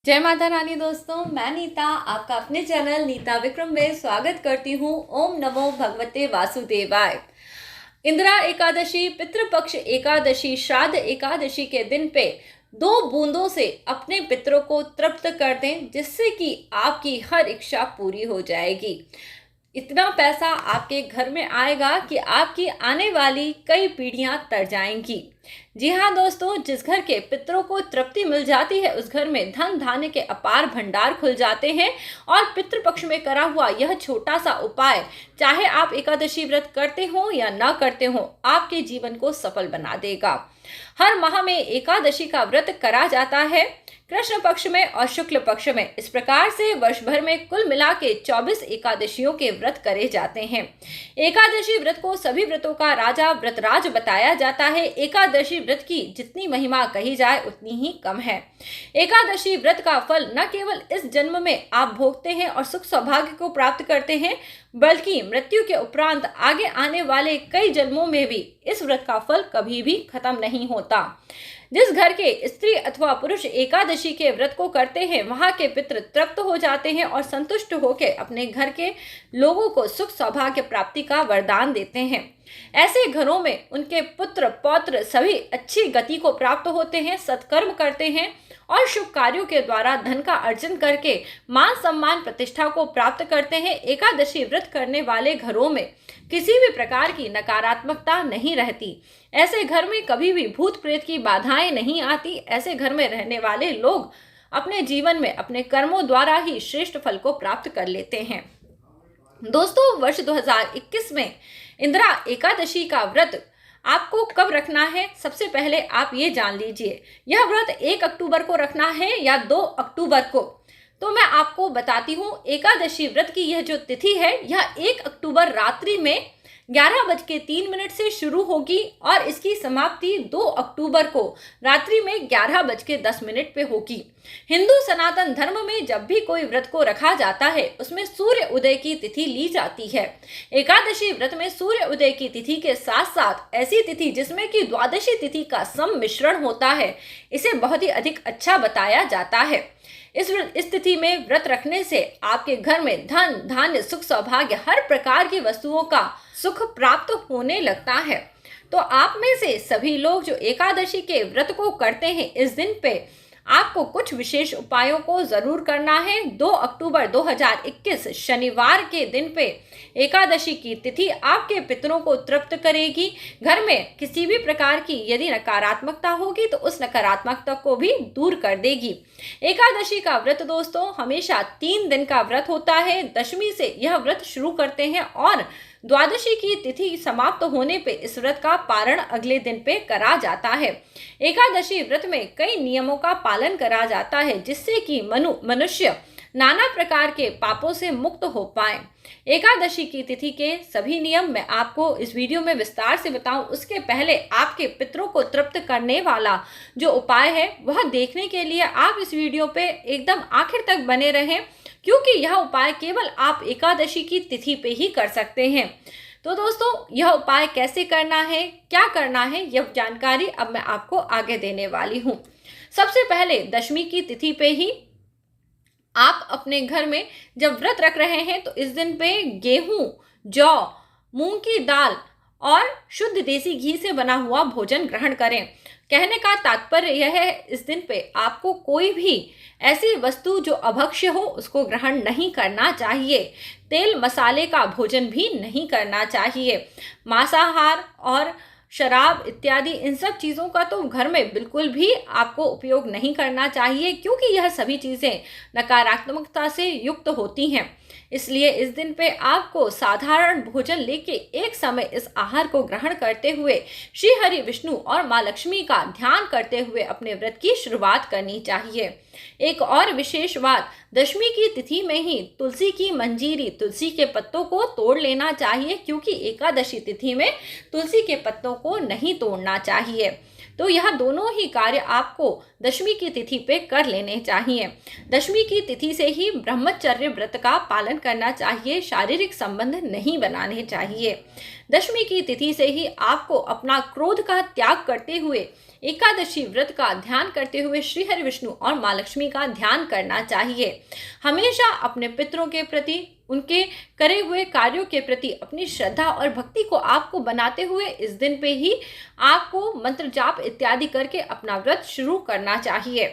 जय माता रानी दोस्तों, मैं नीता आपका अपने चैनल नीता विक्रम में स्वागत करती हूँ। ओम नमो भगवते वासुदेवाय। इंदिरा एकादशी, पितृपक्ष एकादशी, श्राद्ध एकादशी के दिन पे 2 बूंदों से अपने पितरों को तृप्त कर दें, जिससे कि आपकी हर इच्छा पूरी हो जाएगी। इतना पैसा आपके घर में आएगा कि आपकी आने वाली कई पीढ़ियां तर जाएंगी। जी हाँ दोस्तों, जिस घर के पितरों को तृप्ति मिल जाती है उस घर में धन धान्य के अपार भंडार खुल जाते हैं। और पितृपक्ष में करा हुआ यह छोटा सा उपाय, चाहे आप एकादशी व्रत करते हो या न करते हो, आपके जीवन को सफल बना देगा। हर माह में एकादशी का व्रत करा जाता है, कृष्ण पक्ष में और शुक्ल पक्ष में। इस प्रकार से वर्ष भर में कुल मिला के 24 एकादशियों के व्रत करे जाते हैं। एकादशी व्रत को सभी व्रतों का राजा व्रतराज बताया जाता है। एकादशी व्रत की जितनी महिमा कही जाए उतनी ही कम है। एकादशी व्रत का फल न केवल इस जन्म में आप भोगते हैं और सुख सौभाग्य को प्राप्त करते हैं, बल्कि मृत्यु के उपरांत आगे आने वाले कई जन्मों में भी इस व्रत का फल कभी भी खत्म नहीं होता। जिस घर के स्त्री अथवा पुरुष एकादशी के व्रत को करते हैं, वहां के पितृ तृप्त हो जाते हैं और संतुष्ट होकर अपने घर के लोगों को सुख सौभाग्य प्राप्ति का वरदान देते हैं। ऐसे घरों में उनके पुत्र पौत्र सभी अच्छी गति को प्राप्त होते हैं, सत्कर्म करते हैं और शुभ कार्यों के द्वारा धन का अर्जन करके मान सम्मान प्रतिष्ठा को प्राप्त करते हैं। एकादशी व्रत करने वाले घरों में किसी भी प्रकार की नकारात्मकता नहीं रहती। ऐसे घर में कभी भी भूत प्रेत की बाधाएं नहीं आती। ऐसे घर में रहने वाले लोग अपने जीवन में अपने कर्मों द्वारा ही श्रेष्ठ फल को प्राप्त कर लेते हैं। दोस्तों, वर्ष 2021 में इंदिरा एकादशी का व्रत आपको कब रखना है, सबसे पहले आप ये जान लीजिए। यह व्रत 1 अक्टूबर को रखना है या 2 अक्टूबर को, तो मैं आपको बताती हूँ। एकादशी व्रत की यह जो तिथि है, यह 1 अक्टूबर रात्रि में 11:03 से शुरू होगी और इसकी समाप्ति 2 अक्टूबर को रात्रि में 11:10 पे होगी। हिंदू सनातन धर्म में जब भी कोई व्रत को रखा जाता है, उसमें सूर्य उदय की तिथि ली जाती है। एकादशी व्रत में सूर्य उदय की तिथि के साथ साथ ऐसी तिथि जिसमें कि द्वादशी तिथि का सम्मिश्रण होता है, इसे बहुत ही अधिक अच्छा बताया जाता है। इस तिथि में व्रत रखने से आपके घर में धन धान्य सुख सौभाग्य हर प्रकार की वस्तुओं का सुख प्राप्त होने लगता है। तो आप में से सभी लोग जो एकादशी के व्रत को करते हैं, इस दिन पे आपको कुछ विशेष उपायों को जरूर करना है। 2 अक्टूबर 2021 शनिवार के दिन पे एकादशी की तिथि आपके पितरों को तृप्त करेगी। घर में किसी भी प्रकार की यदि नकारात्मकता होगी तो उस नकारात्मकता को भी दूर कर देगी। एकादशी का व्रत दोस्तों हमेशा 3 दिन का व्रत होता है। दशमी से यह व्रत शुरू करते हैं और द्वादशी की तिथि समाप्त होने पे इस व्रत का पारण अगले दिन पे करा जाता है। एकादशी व्रत में कई नियमों का पालन करा जाता है, जिससे कि मनुष्य नाना प्रकार के पापों से मुक्त हो पाए। एकादशी की तिथि के सभी नियम मैं आपको इस वीडियो में विस्तार से बताऊं, उसके पहले आपके पितरों को तृप्त करने वाला जो उपाय है वह देखने के लिए आप इस वीडियो पे एकदम आखिर तक बने रहें, क्योंकि यह उपाय केवल आप एकादशी की तिथि पे ही कर सकते हैं। तो दोस्तों, यह उपाय कैसे करना है, क्या करना है, यह जानकारी अब मैं आपको आगे देने वाली हूँ। सबसे पहले दशमी की तिथि पे ही आप अपने घर में जब व्रत रख रहे हैं तो इस दिन पे गेहूं, जौ, मूंग की दाल और शुद्ध देसी घी से बना हुआ भोजन ग्रहण करें। कहने का तात्पर्य यह है, इस दिन पे आपको कोई भी ऐसी वस्तु जो अभक्ष्य हो उसको ग्रहण नहीं करना चाहिए। तेल मसाले का भोजन भी नहीं करना चाहिए। मांसाहार और शराब इत्यादि इन सब चीज़ों का तो घर में बिल्कुल भी आपको उपयोग नहीं करना चाहिए, क्योंकि यह सभी चीज़ें नकारात्मकता से युक्त होती हैं। इसलिए इस दिन पे आपको साधारण भोजन लेके एक समय इस आहार को ग्रहण करते हुए श्री हरि विष्णु और माँ लक्ष्मी का ध्यान करते हुए अपने व्रत की शुरुआत करनी चाहिए। एक और विशेष बात, दशमी की तिथि में ही तुलसी की मंजीरी, तुलसी के पत्तों को तोड़ लेना चाहिए, क्योंकि एकादशी तिथि में तुलसी के पत्तों को नहीं तोड़ना चाहिए। तो यह दोनों ही कार्य आपको दशमी की तिथि पे कर लेने चाहिए। दशमी की तिथि से ही ब्रह्मचर्य व्रत का पालन करना चाहिए, शारीरिक संबंध नहीं बनाने चाहिए। दशमी की तिथि से ही आपको अपना क्रोध का त्याग करते हुए एकादशी व्रत का ध्यान करते हुए श्री हरि विष्णु और माँ लक्ष्मी का ध्यान करना चाहिए। हमेशा अपने पितरों के प्रति, उनके करे हुए कार्यों के प्रति अपनी श्रद्धा और भक्ति को आपको बनाते हुए इस दिन पे ही आपको मंत्र जाप इत्यादि करके अपना व्रत शुरू करना चाहिए।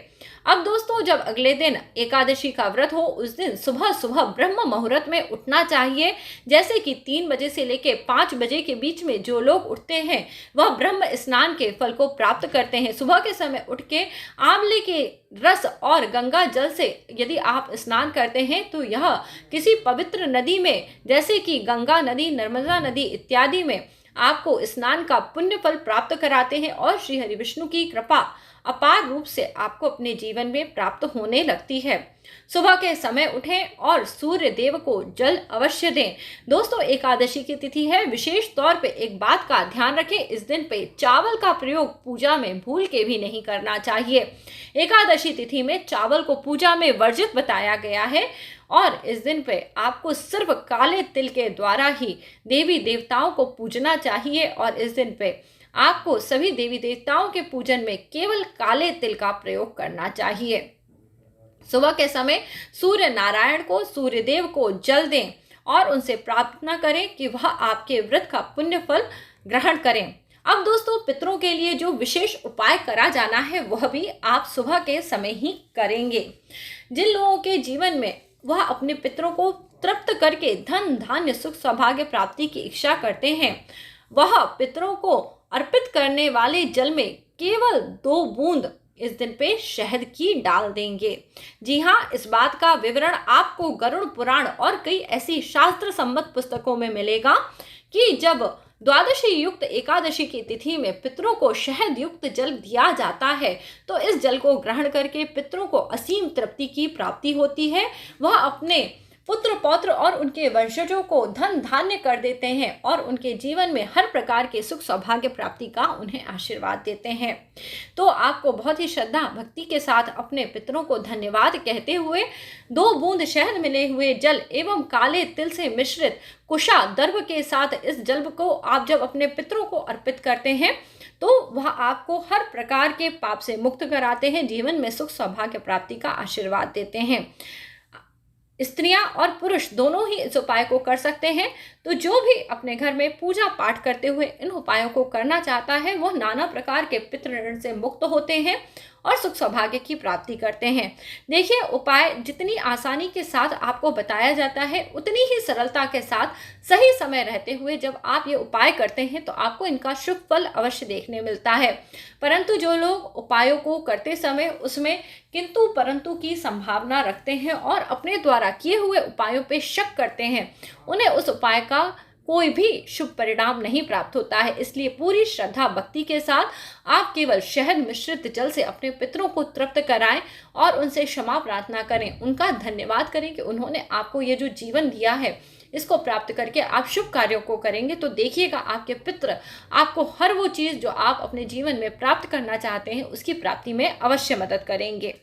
अब दोस्तों, जब अगले दिन एकादशी का व्रत हो उस दिन सुबह सुबह ब्रह्म मुहूर्त में उठना चाहिए। जैसे कि 3 बजे से लेके 5 बजे के बीच में जो लोग उठते हैं वह ब्रह्म स्नान के फल को प्राप्त करते हैं। सुबह के समय उठ के आंवले के रस और गंगा जल से यदि आप स्नान करते हैं तो यह किसी पवित्र नदी में, जैसे कि गंगा नदी, नर्मदा नदी इत्यादि में आपको स्नान का पुण्य फल प्राप्त कराते हैं और श्री हरि विष्णु की कृपा अपार रूप से आपको अपने जीवन में प्राप्त होने लगती है। सुबह के समय उठें और सूर्य देव को जल अवश्य दें। दोस्तों, एकादशी की तिथि है, विशेष तौर पे एक बात का ध्यान रखें, इस दिन पे चावल का प्रयोग पूजा में भूल के भी नहीं करना चाहिए। एकादशी तिथि में चावल को पूजा में वर्जित बताया गया है और इस दिन पे आपको सिर्फ काले तिल के द्वारा ही देवी देवताओं को पूजना चाहिए और इस दिन पे आपको सभी देवी देवताओं के पूजन में केवल काले तिल का प्रयोग करना चाहिए। सुबह के समय सूर्य नारायण को, सूर्य देव को जल दें और उनसे प्रार्थना करें कि वह आपके व्रत का पुण्य फल ग्रहण करें। अब दोस्तों, पितरों के लिए जो विशेष उपाय करा जाना है वह भी आप सुबह के समय ही करेंगे। जिन लोगों के जीवन में वह अपने पितरों को तृप्त करके धन धान्य सुख सौभाग्य प्राप्ति की इच्छा करते हैं, वह पितरों को अर्पित करने वाले जल में केवल 2 बूंद इस दिन पे शहद की डाल देंगे। जी हाँ, इस बात का विवरण आपको गरुड़ पुराण और कई ऐसी शास्त्र सम्मत पुस्तकों में मिलेगा कि जब द्वादशी युक्त एकादशी की तिथि में पितरों को शहद युक्त जल दिया जाता है तो इस जल को ग्रहण करके पितरों को असीम तृप्ति की प्राप्ति होती है। वह अपने पुत्र पौत्र और उनके वंशजों को धन धान्य कर देते हैं और उनके जीवन में हर प्रकार के सुख सौभाग्य प्राप्ति का उन्हें आशीर्वाद देते हैं। तो आपको बहुत ही श्रद्धा भक्ति के साथ अपने पितरों को धन्यवाद कहते हुए 2 बूंद शहद मिले हुए जल एवं काले तिल से मिश्रित कुशा दर्भ के साथ इस जल को आप जब अपने पितरों को अर्पित करते हैं तो वह आपको हर प्रकार के पाप से मुक्त कराते हैं, जीवन में सुख सौभाग्य प्राप्ति का आशीर्वाद देते हैं। स्त्रियां और पुरुष दोनों ही इस उपाय को कर सकते हैं। तो जो भी अपने घर में पूजा पाठ करते हुए इन उपायों को करना चाहता है वह नाना प्रकार के पितृ ऋण से मुक्त होते हैं और सुख सौभाग्य की प्राप्ति करते हैं। देखिए, उपाय जितनी आसानी के साथ आपको बताया जाता है उतनी ही सरलता के साथ सही समय रहते हुए जब आप ये उपाय करते हैं तो आपको इनका शुभ फल अवश्य देखने मिलता है। परंतु जो लोग उपायों को करते समय उसमें किंतु परंतु की संभावना रखते हैं और अपने द्वारा किए हुए उपायों पे शक करते हैं, उन्हें उस उपाय का कोई भी शुभ परिणाम नहीं प्राप्त होता है। इसलिए पूरी श्रद्धा भक्ति के साथ आप केवल शहद मिश्रित जल से अपने पितरों को तृप्त कराएं और उनसे क्षमा प्रार्थना करें, उनका धन्यवाद करें कि उन्होंने आपको ये जो जीवन दिया है इसको प्राप्त करके आप शुभ कार्यों को करेंगे तो देखिएगा आपके पितृ आपको हर वो चीज़ जो आप अपने जीवन में प्राप्त करना चाहते हैं उसकी प्राप्ति में अवश्य मदद करेंगे।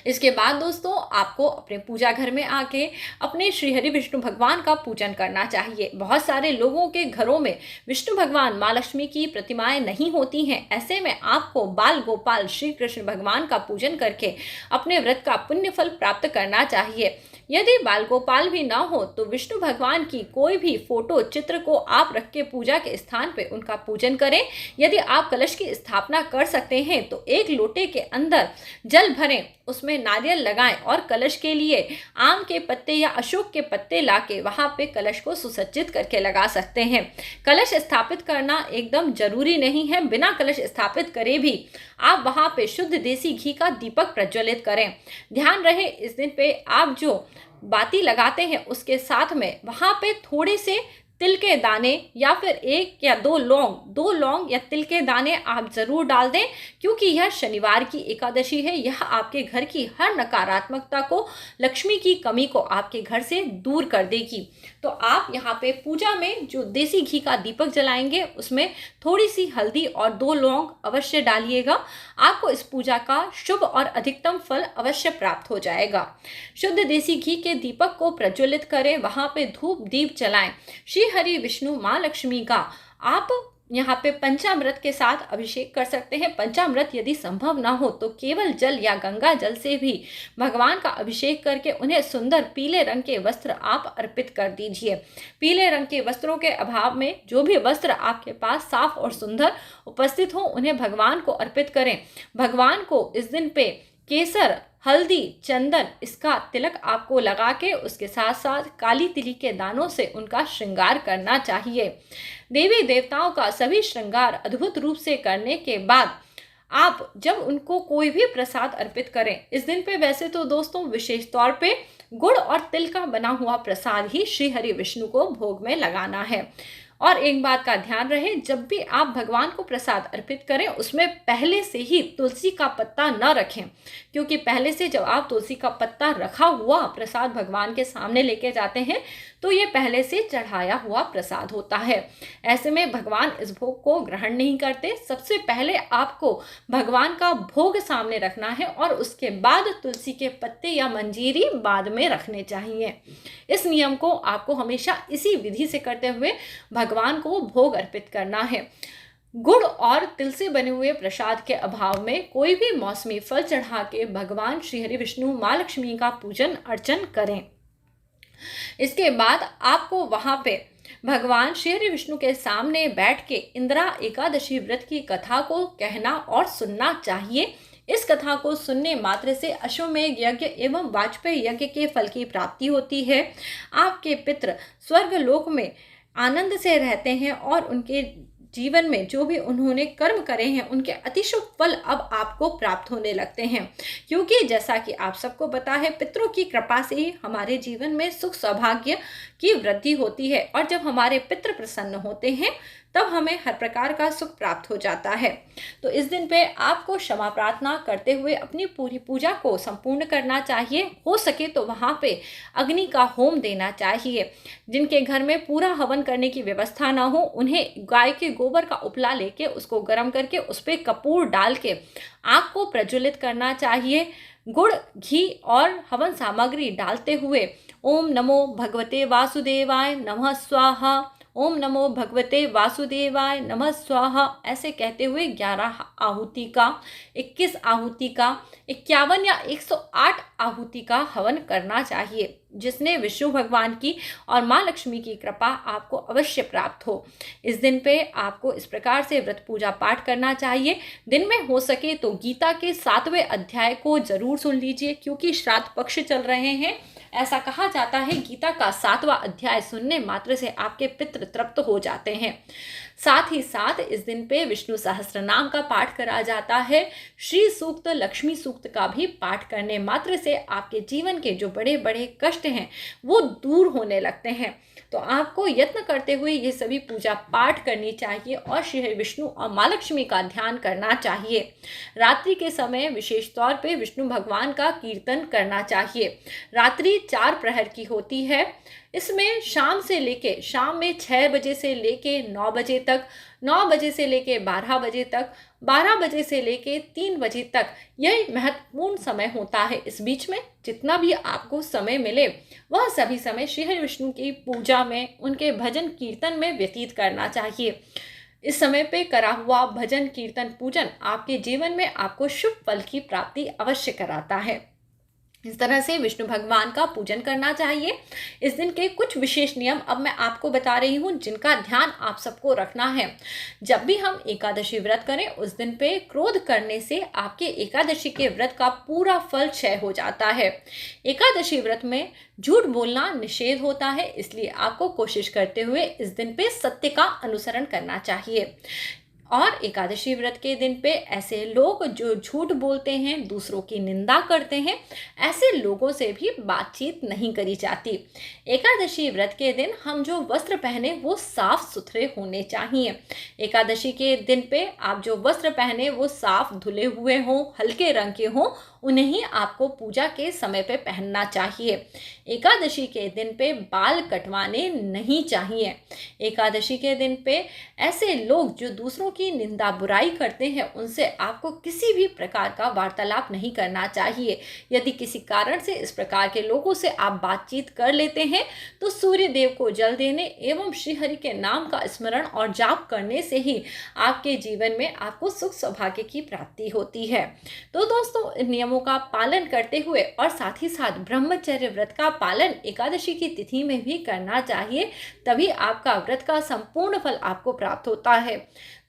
इसके बाद दोस्तों, आपको अपने पूजा घर में आके अपने श्री हरि विष्णु भगवान का पूजन करना चाहिए। बहुत सारे लोगों के घरों में विष्णु भगवान माँ लक्ष्मी की प्रतिमाएं नहीं होती हैं। ऐसे में आपको बाल गोपाल श्री कृष्ण भगवान का पूजन करके अपने व्रत का पुण्य फल प्राप्त करना चाहिए। यदि बाल गोपाल भी ना हो तो विष्णु भगवान की कोई भी फोटो चित्र को आप रख के पूजा के स्थान पे उनका पूजन करें। यदि आप कलश की स्थापना कर सकते हैं तो एक लोटे के अंदर जल भरें, उसमें नारियल लगाएं और कलश के लिए आम के पत्ते या अशोक के पत्ते लाके वहां पे कलश को सुसज्जित करके लगा सकते हैं। कलश स्थापित करना एकदम जरूरी नहीं है, बिना कलश स्थापित करे भी आप वहां पे शुद्ध देसी घी का दीपक प्रज्वलित करें। ध्यान रहे, इस दिन पे आप जो बाती लगाते हैं उसके साथ में वहां पे थोड़े से तिल के दाने या फिर 1 या 2 लौंग या तिल के दाने आप जरूर डाल दें, क्योंकि यह शनिवार की एकादशी है। यह आपके घर की हर नकारात्मकता को, लक्ष्मी की कमी को आपके घर से दूर कर देगी। तो आप यहाँ पे पूजा में जो देसी घी का दीपक जलाएंगे उसमें थोड़ी सी हल्दी और 2 लौंग अवश्य डालिएगा। आपको इस पूजा का शुभ और अधिकतम फल अवश्य प्राप्त हो जाएगा। शुद्ध देसी घी के दीपक को प्रज्वलित करें, वहां पे धूप दीप जलाएं। श्री हरि विष्णु माँ लक्ष्मी का आप यहाँ पे पंचामृत के साथ अभिषेक कर सकते हैं। पंचामृत यदि संभव ना हो तो केवल जल या गंगा जल से भी भगवान का अभिषेक करके उन्हें सुंदर पीले रंग के वस्त्र आप अर्पित कर दीजिए। पीले रंग के वस्त्रों के अभाव में जो भी वस्त्र आपके पास साफ और सुंदर उपस्थित हो उन्हें भगवान को अर्पित करें। भगवान को इस दिन पे केसर, हल्दी, चंदन इसका तिलक आपको लगा के उसके साथ साथ काली तिली के दानों से उनका श्रृंगार करना चाहिए। देवी देवताओं का सभी श्रृंगार अद्भुत रूप से करने के बाद आप जब उनको कोई भी प्रसाद अर्पित करें, इस दिन पे वैसे तो दोस्तों विशेष तौर पे गुड़ और तिल का बना हुआ प्रसाद ही श्री हरि विष्णु को भोग में लगाना है। और एक बात का ध्यान रहे, जब भी आप भगवान को प्रसाद अर्पित करें उसमें पहले से ही तुलसी का पत्ता न रखें, क्योंकि पहले से जब आप तुलसी का पत्ता रखा हुआ प्रसाद भगवान के सामने लेके जाते हैं तो ये पहले से चढ़ाया हुआ प्रसाद होता है। ऐसे में भगवान इस भोग को ग्रहण नहीं करते। सबसे पहले आपको भगवान का भोग सामने रखना है और उसके बाद तुलसी के पत्ते या मंजीरी बाद में रखने चाहिए। इस नियम को आपको हमेशा इसी विधि से करते हुए भगवान को भोग अर्पित करना है। गुड़ और तिल से बने हुए प्रसाद के अभाव में कोई भी मौसमी फल चढ़ा के भगवान श्री हरि विष्णु माँ लक्ष्मी का पूजन अर्चन करें। इसके बाद आपको वहां पे भगवान श्री हरि विष्णु के सामने बैठ के इंदिरा एकादशी व्रत की कथा को कहना और सुनना चाहिए। इस कथा को सुनने मात्र से अश्वमेध यज्ञ एवं वाजपेयी यज्ञ के फल की प्राप्ति होती है। आपके पितृ स्वर्ग लोक में आनंद से रहते हैं और उनके जीवन में जो भी उन्होंने कर्म करे हैं उनके अतिशुभ फल अब आपको प्राप्त होने लगते हैं, क्योंकि जैसा कि आप सबको पता है पितरों की कृपा से ही हमारे जीवन में सुख सौभाग्य की वृद्धि होती है और जब हमारे पितृ प्रसन्न होते हैं तब हमें हर प्रकार का सुख प्राप्त हो जाता है। तो इस दिन पे आपको क्षमा प्रार्थना करते हुए अपनी पूरी पूजा को संपूर्ण करना चाहिए। हो सके तो वहाँ पे अग्नि का होम देना चाहिए। जिनके घर में पूरा हवन करने की व्यवस्था ना हो उन्हें गाय के गोबर का उपला लेके उसको गर्म करके उस पर कपूर डाल के आग को प्रज्वलित करना चाहिए। गुड़, घी और हवन सामग्री डालते हुए ओम नमो भगवते वासुदेवाय नमः स्वाहा, ओम नमो भगवते वासुदेवाय नमः स्वाहा ऐसे कहते हुए 11 आहुति का, 21 आहुति का, 51 या 108 आहुति का हवन करना चाहिए, जिसने विष्णु भगवान की और माँ लक्ष्मी की कृपा आपको अवश्य प्राप्त हो। इस दिन पे आपको इस प्रकार से व्रत पूजा पाठ करना चाहिए। दिन में हो सके तो गीता के 7वें अध्याय को जरूर सुन लीजिए, क्योंकि श्राद्ध पक्ष चल रहे हैं। ऐसा कहा जाता है गीता का 7वां अध्याय सुनने मात्र से आपके पितृ तृप्त हो जाते हैं। साथ ही साथ इस दिन पे विष्णु सहस्त्र नाम का पाठ करा जाता है। श्री सूक्त, लक्ष्मी सूक्त का भी पाठ करने मात्र से आपके जीवन के जो बड़े बड़े कष्ट हैं वो दूर होने लगते हैं। तो आपको यत्न करते हुए ये सभी पूजा पाठ करनी चाहिए और श्री विष्णु और माँ लक्ष्मी का ध्यान करना चाहिए। रात्रि के समय विशेष तौर पे विष्णु भगवान का कीर्तन करना चाहिए। रात्रि 4 प्रहर की होती है। इसमें शाम में 6 बजे से लेके 9 बजे तक, 9 बजे से लेके 12 बजे तक, 12 बजे से लेके 3 बजे तक यह महत्वपूर्ण समय होता है। इस बीच में जितना भी आपको समय मिले वह सभी समय श्री हरि विष्णु की पूजा में, उनके भजन कीर्तन में व्यतीत करना चाहिए। इस समय पे करा हुआ भजन कीर्तन पूजन आपके जीवन में आपको शुभ फल की प्राप्ति अवश्य कराता है। इस तरह से विष्णु भगवान का पूजन करना चाहिए। इस दिन के कुछ विशेष नियम अब मैं आपको बता रही हूँ जिनका ध्यान आप सबको रखना है। जब भी हम एकादशी व्रत करें उस दिन पे क्रोध करने से आपके एकादशी के व्रत का पूरा फल क्षय हो जाता है। एकादशी व्रत में झूठ बोलना निषेध होता है, इसलिए आपको कोशिश करते हुए इस दिन पे सत्य का अनुसरण करना चाहिए। और एकादशी व्रत के दिन पे ऐसे लोग जो झूठ बोलते हैं, दूसरों की निंदा करते हैं, ऐसे लोगों से भी बातचीत नहीं करी जाती। एकादशी व्रत के दिन हम जो वस्त्र पहने वो साफ सुथरे होने चाहिए। एकादशी के दिन पे आप जो वस्त्र पहने वो साफ धुले हुए हों, हल्के रंग के हों उन्हें ही आपको पूजा के समय पे पहनना चाहिए। एकादशी के दिन पे बाल कटवाने नहीं चाहिए। एकादशी के दिन पे ऐसे लोग जो दूसरों की निंदा बुराई करते हैं, उनसे आपको किसी भी प्रकार का वार्तालाप नहीं करना चाहिए। यदि किसी कारण से इस प्रकार के लोगों से आप बातचीत कर लेते हैं तो सूर्य देव को जल देने एवं श्री हरि के नाम का स्मरण और जाप करने से ही आपके जीवन में आपको सुख सौभाग्य की प्राप्ति होती है। तो दोस्तों, इन नियमों का पालन करते हुए और साथ ही साथ ब्रह्मचर्य व्रत का पालन एकादशी की तिथि में भी करना चाहिए, तभी आपका व्रत का संपूर्ण फल आपको प्राप्त होता है।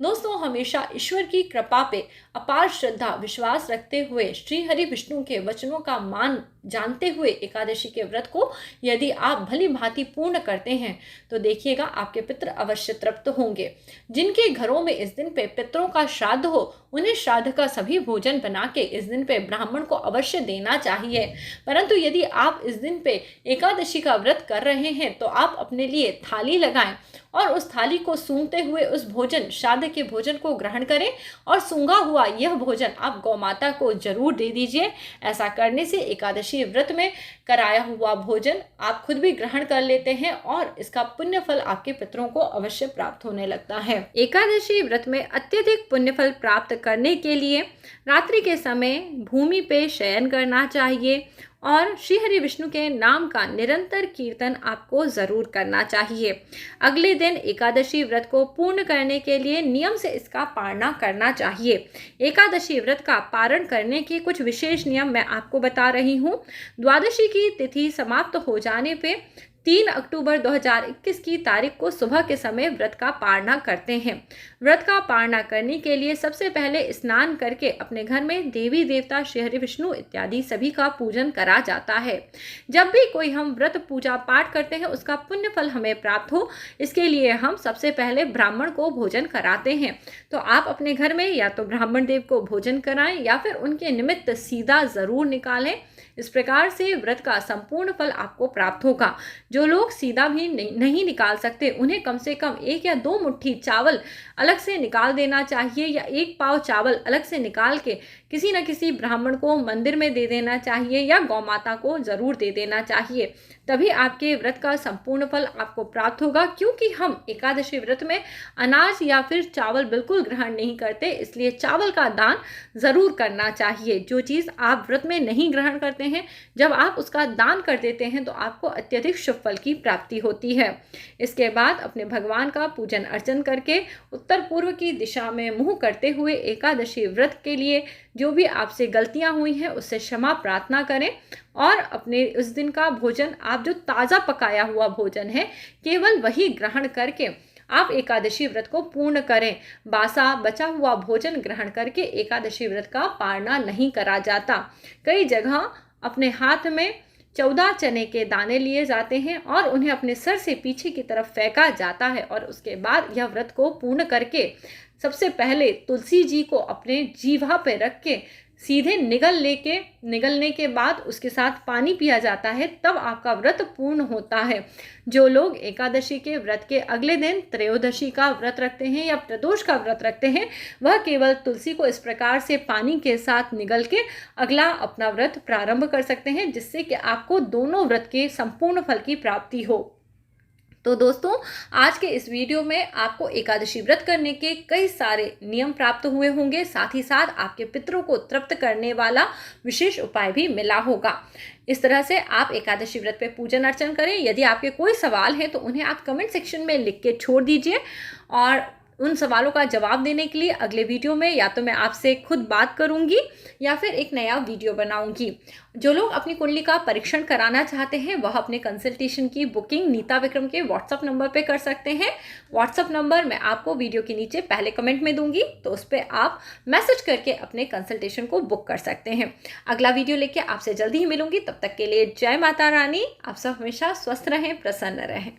दोस्तों, हमेशा ईश्वर की कृपा पे अपार श्रद्धा विश्वास रखते हुए श्री हरि विष्णु के वचनों का मान जानते हुए एकादशी के व्रत को यदि आप भली भांति पूर्ण करते हैं तो देखिएगा आपके पितृ अवश्य तृप्त होंगे। जिनके घरों में इस दिन पे पितरों का श्राद्ध हो, उन्हें श्राद्ध का सभी भोजन बना के इस दिन पे ब्राह्मण को अवश्य देना चाहिए। परंतु यदि आप इस दिन पे एकादशी का व्रत कर रहे हैं तो आप अपने लिए थाली लगाएं और उस थाली को सूंघते हुए उस भोजन श्राद्ध के भोजन को ग्रहण करें और सूंघा हुआ यह भोजन आप गौ माता को जरूर दे दीजिए। ऐसा करने से एकादशी व्रत में कराया हुआ भोजन आप खुद भी ग्रहण कर लेते हैं और इसका पुण्य फल आपके पितरों को अवश्य प्राप्त होने लगता है। एकादशी व्रत में अत्यधिक पुण्य फल प्राप्त करने के लिए रात्रि के समय भूमि पे शयन करना चाहिए और श्री हरि विष्णु के नाम का निरंतर कीर्तन आपको ज़रूर करना चाहिए। अगले दिन एकादशी व्रत को पूर्ण करने के लिए नियम से इसका पालना करना चाहिए। एकादशी व्रत का पारण करने के कुछ विशेष नियम मैं आपको बता रही हूँ। द्वादशी की तिथि समाप्त हो जाने पे 3 अक्टूबर 2021 की तारीख को सुबह के समय व्रत का पारणा करते हैं। व्रत का पारणा करने के लिए सबसे पहले स्नान करके अपने घर में देवी देवता श्री हरि विष्णु इत्यादि सभी का पूजन करा जाता है। जब भी कोई हम व्रत पूजा पाठ करते हैं उसका पुण्य फल हमें प्राप्त हो, इसके लिए हम सबसे पहले ब्राह्मण को भोजन कराते हैं। तो आप अपने घर में या तो ब्राह्मण देव को भोजन कराएं या फिर उनके निमित्त सीधा ज़रूर निकालें। इस प्रकार से व्रत का संपूर्ण फल आपको प्राप्त होगा। जो लोग सीधा भी नहीं निकाल सकते, उन्हें कम से कम 1 या 2 मुट्ठी चावल अलग से निकाल देना चाहिए या 1 पाव चावल अलग से निकाल के किसी न किसी ब्राह्मण को मंदिर में दे देना चाहिए या गौ माता को ज़रूर दे देना चाहिए। तभी आपके व्रत का संपूर्ण फल आपको प्राप्त होगा। क्योंकि हम एकादशी व्रत में अनाज या फिर चावल बिल्कुल ग्रहण नहीं करते, इसलिए चावल का दान ज़रूर करना चाहिए। जो चीज़ आप व्रत में नहीं ग्रहण करते हैं, जब आप उसका दान कर देते हैं तो आपको अत्यधिक शुभ फल की प्राप्ति होती है। इसके बाद अपने भगवान का पूजन अर्चन करके उत्तर पूर्व की दिशा में मुँह करते हुए एकादशी व्रत के लिए जो भी आपसे गलतियां हुई हैं उससे क्षमा प्रार्थना करें और अपने उस दिन का भोजन आप जो ताज़ा पकाया हुआ भोजन है केवल वही ग्रहण करके आप एकादशी व्रत को पूर्ण करें। बासा बचा हुआ भोजन ग्रहण करके एकादशी व्रत का पारणा नहीं करा जाता। कई जगह अपने हाथ में 14 चने के दाने लिए जाते हैं और उन्हें अपने सर से पीछे की तरफ फेंका जाता है और उसके बाद यह व्रत को पूर्ण करके सबसे पहले तुलसी जी को अपने जीवा पे रख के सीधे निगलने के बाद उसके साथ पानी पिया जाता है, तब आपका व्रत पूर्ण होता है। जो लोग एकादशी के व्रत के अगले दिन त्रयोदशी का व्रत रखते हैं या प्रदोष का व्रत रखते हैं, वह केवल तुलसी को इस प्रकार से पानी के साथ निगल के अगला अपना व्रत प्रारंभ कर सकते हैं, जिससे कि आपको दोनों व्रत के संपूर्ण फल की प्राप्ति हो। तो दोस्तों, आज के इस वीडियो में आपको एकादशी व्रत करने के कई सारे नियम प्राप्त हुए होंगे, साथ ही साथ आपके पितरों को तृप्त करने वाला विशेष उपाय भी मिला होगा। इस तरह से आप एकादशी व्रत पे पूजन अर्चन करें। यदि आपके कोई सवाल है तो उन्हें आप कमेंट सेक्शन में लिख के छोड़ दीजिए और उन सवालों का जवाब देने के लिए अगले वीडियो में या तो मैं आपसे खुद बात करूंगी या फिर एक नया वीडियो बनाऊंगी। जो लोग अपनी कुंडली का परीक्षण कराना चाहते हैं वह अपने कंसल्टेशन की बुकिंग नीता विक्रम के व्हाट्सएप नंबर पे कर सकते हैं। व्हाट्सएप नंबर मैं आपको वीडियो के नीचे पहले कमेंट में दूंगी, तो उस पर आप मैसेज करके अपने कंसल्टेशन को बुक कर सकते हैं। अगला वीडियो लेके आपसे जल्दी ही मिलूंगी। तब तक के लिए जय माता रानी। आप सब हमेशा स्वस्थ रहें, प्रसन्न रहें।